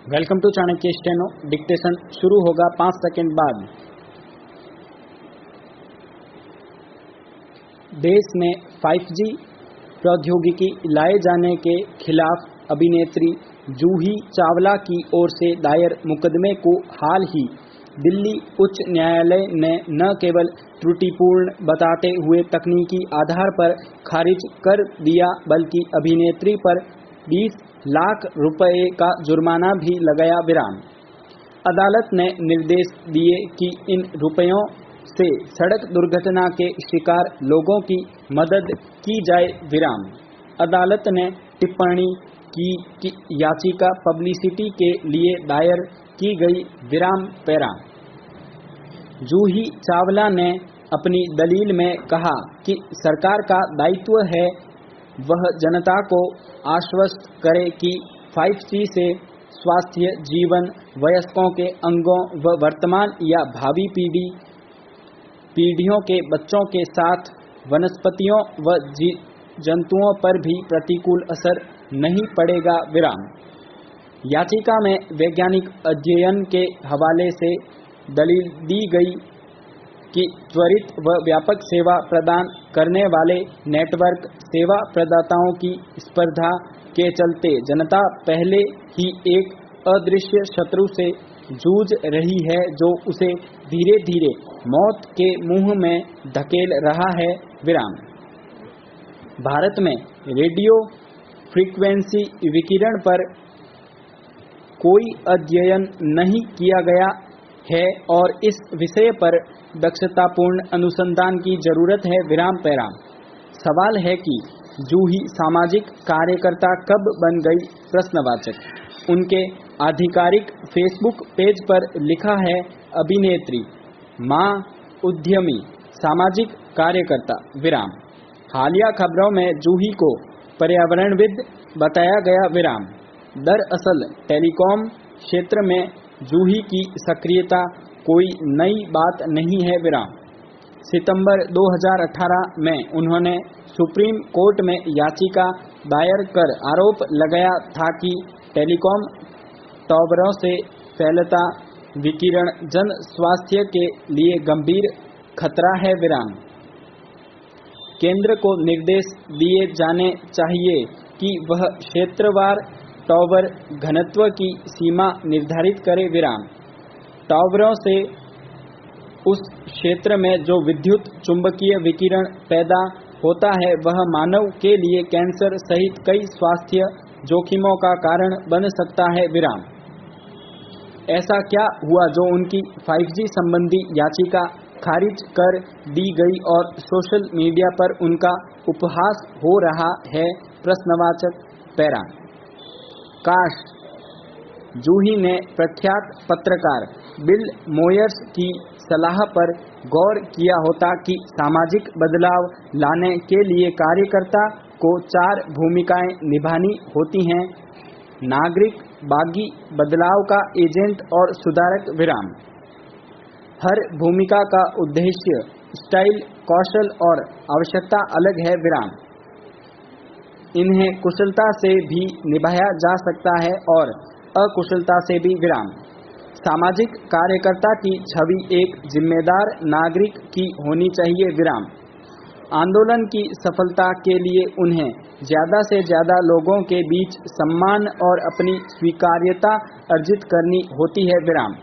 Welcome to Chanakya steno. Dictation शुरू होगा 5 second बाद। देश में 5G प्रौद्योगिकी लाए जाने के खिलाफ अभिनेत्री जूही चावला की ओर से दायर मुकदमे को हाल ही दिल्ली उच्च न्यायालय ने न केवल त्रुटिपूर्ण बताते हुए तकनीकी आधार पर खारिज कर दिया, बल्कि अभिनेत्री पर 20 लाख रुपए का जुर्माना भी लगाया। विराम। अदालत ने निर्देश दिए कि इन रुपयों से सड़क दुर्घटना के शिकार लोगों की मदद की जाए। विराम। अदालत ने टिप्पणी की कि याचिका पब्लिसिटी के लिए दायर की गई। विराम पैरा। जूही चावला ने अपनी दलील में कहा कि सरकार का दायित्व है वह जनता को आश्वस्त करे कि 5G से स्वास्थ्य जीवन, वयस्कों के अंगों व वर्तमान या भावी पीढ़ियों के बच्चों के साथ वनस्पतियों व जंतुओं पर भी प्रतिकूल असर नहीं पड़ेगा। विराम। याचिका में वैज्ञानिक अध्ययन के हवाले से दलील दी गई कि त्वरित व व्यापक सेवा प्रदान करने वाले नेटवर्क सेवा प्रदाताओं की स्पर्धा के चलते जनता पहले ही एक अदृश्य शत्रु से जूझ रही है जो उसे धीरे धीरे मौत के मुंह में धकेल रहा है। विराम। भारत में रेडियो फ्रीक्वेंसी विकिरण पर कोई अध्ययन नहीं किया गया है और इस विषय पर दक्षतापूर्ण अनुसंधान की जरूरत है। विराम पैराम। सवाल है कि जूही सामाजिक कार्यकर्ता कब बन गई? प्रश्नवाचक। उनके आधिकारिक फेसबुक पेज पर लिखा है अभिनेत्री, मां, उद्यमी, सामाजिक कार्यकर्ता। विराम। हालिया खबरों में जूही को पर्यावरणविद बताया गया। विराम। दरअसल टेलीकॉम क्षेत्र में जूही की सक्रियता कोई नई बात नहीं है। विराम। सितंबर 2018 में उन्होंने सुप्रीम कोर्ट में याचिका दायर कर आरोप लगाया था कि टेलीकॉम टावरों से फैलता विकिरण जन स्वास्थ्य के लिए गंभीर खतरा है। विराम। केंद्र को निर्देश दिए जाने चाहिए कि वह क्षेत्रवार टावर घनत्व की सीमा निर्धारित करे। विराम। टावरों से उस क्षेत्र में जो विद्युत चुंबकीय विकिरण पैदा होता है वह मानव के लिए कैंसर सहित कई स्वास्थ्य जोखिमों का कारण बन सकता है। विराम। ऐसा क्या हुआ जो उनकी 5G संबंधी याचिका खारिज कर दी गई और सोशल मीडिया पर उनका उपहास हो रहा है? प्रश्नवाचक पैरा। काश जूही ने प्रख्यात पत्रकार बिल मोयर्स की सलाह पर गौर किया होता कि सामाजिक बदलाव लाने के लिए कार्यकर्ता को 4 भूमिकाएं निभानी होती हैं: नागरिक, बागी, बदलाव का एजेंट और सुधारक। विराम। हर भूमिका का उद्देश्य, स्टाइल, कौशल और आवश्यकता अलग है। विराम। इन्हें कुशलता से भी निभाया जा सकता है और अकुशलता से भी। विराम। सामाजिक कार्यकर्ता की छवि एक जिम्मेदार नागरिक की होनी चाहिए। विराम। आंदोलन की सफलता के लिए उन्हें ज्यादा से ज्यादा लोगों के बीच सम्मान और अपनी स्वीकार्यता अर्जित करनी होती है। विराम।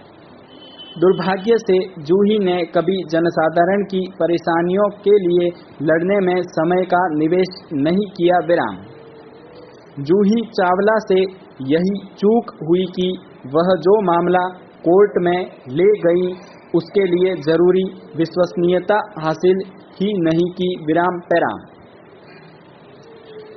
दुर्भाग्य से जूही ने कभी जनसाधारण की परेशानियों के लिए लड़ने में समय का निवेश नहीं किया। विराम। जूही चावला से यही चूक हुई कि वह जो मामला कोर्ट में ले गई उसके लिए जरूरी विश्वसनीयता हासिल ही नहीं की। विराम पैराम।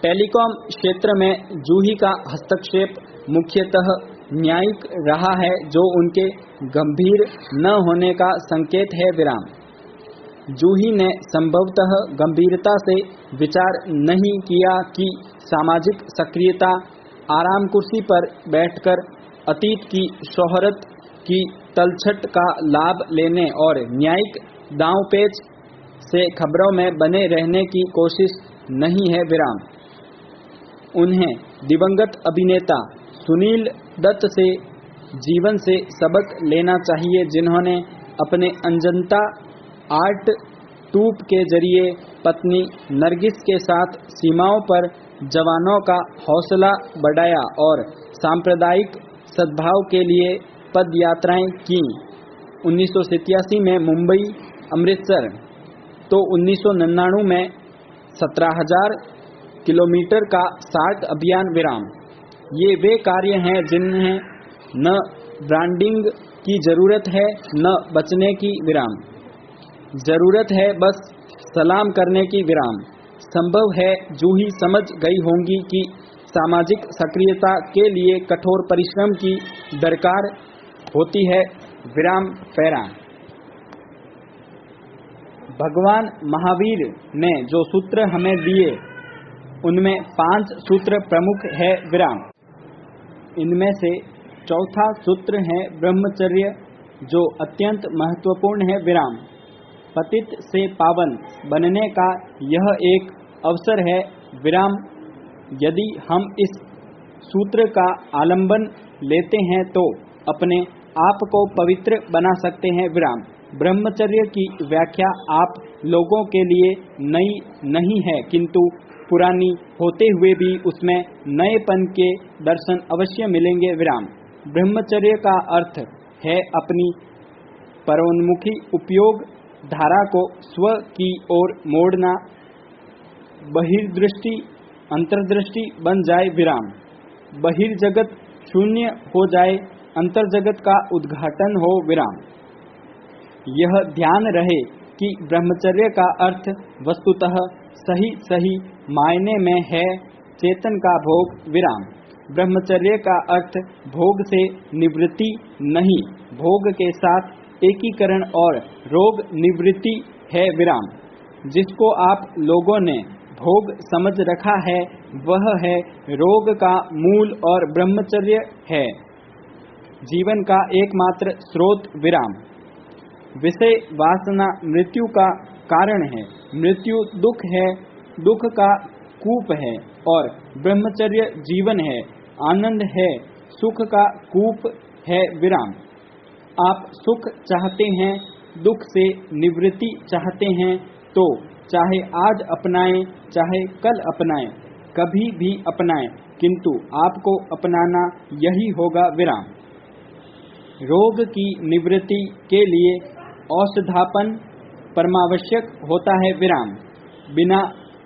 टेलीकॉम क्षेत्र में जूही का हस्तक्षेप मुख्यतः न्यायिक रहा है, जो उनके गंभीर न होने का संकेत है। विराम। जूही ने संभवतः गंभीरता से विचार नहीं किया कि सामाजिक सक्रियता, आराम कुर्सी पर बैठकर अतीत की शोहरत की तलछट का लाभ लेने और न्यायिक दांवपेच से खबरों में बने रहने की कोशिश नहीं है। विराम। उन्हें दिवंगत अभिनेता सुनील दत्त से जीवन से सबक लेना चाहिए जिन्होंने अपने अनजनता आर्ट टूब के जरिए पत्नी नरगिस के साथ सीमाओं पर जवानों का हौसला बढ़ाया और सांप्रदायिक सद्भाव के लिए पद यात्राएं की। 1987 में मुंबई अमृतसर तो 1999 में 17,000 किलोमीटर का सार्क अभियान विराम। ये वे कार्य हैं जिन्हें न ब्रांडिंग की जरूरत है न बचने की विराम। जरूरत है बस सलाम करने की विराम। संभव है जूही समझ गई होंगी कि सामाजिक सक्रियता के लिए कठोर परिश्रम की दरकार होती है विराम पैरा। भगवान महावीर ने जो सूत्र हमें दिए उनमें 5 सूत्र प्रमुख है विराम। इनमें से चौथा सूत्र है ब्रह्मचर्य जो अत्यंत महत्वपूर्ण है विराम। पतित से पावन बनने का यह एक अवसर है विराम। यदि हम इस सूत्र का आलंबन लेते हैं तो अपने आप को पवित्र बना सकते हैं विराम। ब्रह्मचर्य की व्याख्या आप लोगों के लिए नई नहीं है किंतु पुरानी होते हुए भी उसमें नएपन के दर्शन अवश्य मिलेंगे विराम। ब्रह्मचर्य का अर्थ है अपनी परोन्मुखी उपयोग धारा को स्व की ओर मोड़ना। बहिर्दृष्टि अंतर्दृष्टि बन जाए विराम। बहिर्जगत शून्य हो जाए, अंतर्जगत का उद्घाटन हो विराम। यह ध्यान रहे कि ब्रह्मचर्य का अर्थ वस्तुतः सही मायने में है चेतन का भोग विराम। ब्रह्मचर्य का अर्थ भोग से निवृत्ति नहीं, भोग के साथ एकीकरण और रोग निवृत्ति है विराम। जिसको आप लोगों ने भोग समझ रखा है वह है रोग का मूल और ब्रह्मचर्य है जीवन का एकमात्र स्रोत विराम। विषय वासना मृत्यु का कारण है, मृत्यु दुख है, दुख का कूप है और ब्रह्मचर्य जीवन है, आनंद है, सुख का कूप है विराम। आप सुख चाहते हैं, दुख से निवृत्ति चाहते हैं तो चाहे आज अपनाएं चाहे कल अपनाएं, कभी भी अपनाएं, किंतु आपको अपनाना यही होगा विराम। रोग की निवृत्ति के लिए औषधापन परमावश्यक होता है विराम। बिना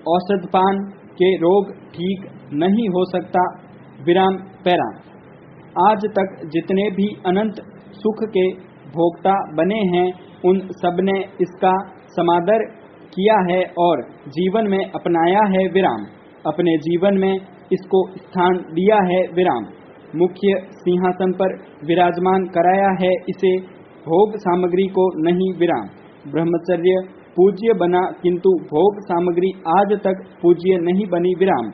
औषधपान के रोग ठीक नहीं हो सकता विराम पैरा। आज तक जितने भी अनंत सुख के भोक्ता बने हैं उन सबने इसका समादर किया है और जीवन में अपनाया है विराम। अपने जीवन में इसको स्थान दिया है विराम। मुख्य सिंहासन पर विराजमान कराया है इसे, भोग सामग्री को नहीं विराम। ब्रह्मचर्य पूज्य बना किंतु भोग सामग्री आज तक पूज्य नहीं बनी विराम।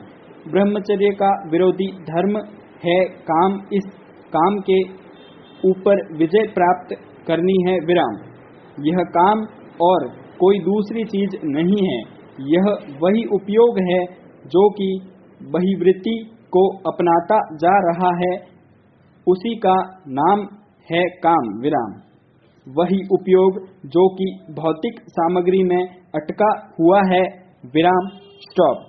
ब्रह्मचर्य का विरोधी धर्म है काम। इस काम के ऊपर विजय प्राप्त करनी है विराम। यह काम और कोई दूसरी चीज नहीं है, यह वही उपयोग है जो कि बहिर्वृत्ति को अपनाता जा रहा है, उसी का नाम है काम विराम। वही उपयोग जो कि भौतिक सामग्री में अटका हुआ है विराम। स्टॉप।